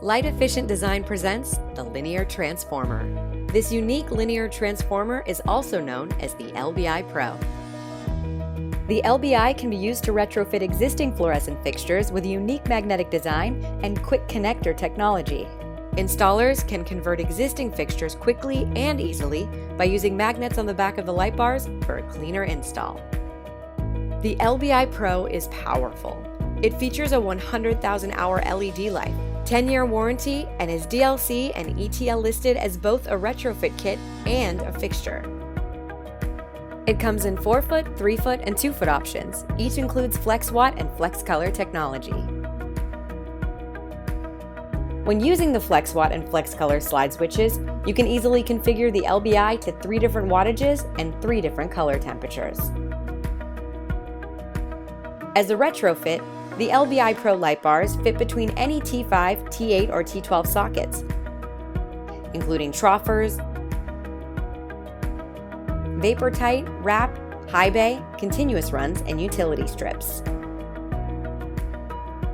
Light-efficient design presents the linear transformer. This unique linear transformer is also known as the LBI Pro. The LBI can be used to retrofit existing fluorescent fixtures with a unique magnetic design and quick connector technology. Installers can convert existing fixtures quickly and easily by using magnets on the back of the light bars for a cleaner install. The LBI Pro is powerful. It features a 100,000-hour LED life, 10-year warranty, and is DLC and ETL listed as both a retrofit kit and a fixture. It comes in 4-foot, 3-foot, and 2-foot options. Each includes FlexWatt and FlexColor technology. When using the FlexWatt and FlexColor slide switches, you can easily configure the LBI to 3 different wattages and 3 different color temperatures. As a retrofit, the LBI Pro light bars fit between any T5, T8, or T12 sockets, including troughers, vapor tight, wrap, high bay, continuous runs, and utility strips.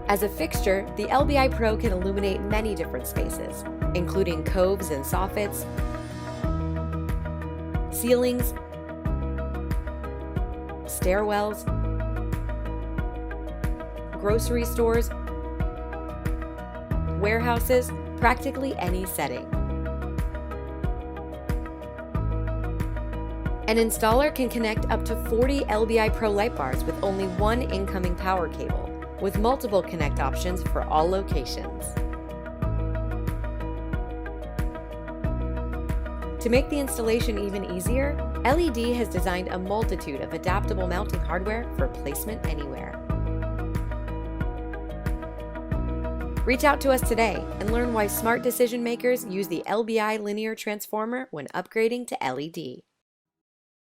As a fixture, the LBI Pro can illuminate many different spaces, including coves and soffits, ceilings, stairwells, grocery stores, warehouses, practically any setting. An installer can connect up to 40 LBI Pro light bars with only one incoming power cable, with multiple connect options for all locations. To make the installation even easier, LED has designed a multitude of adaptable mounting hardware for placement anywhere. Reach out to us today and learn why smart decision makers use the LBI linear transformer when upgrading to LED.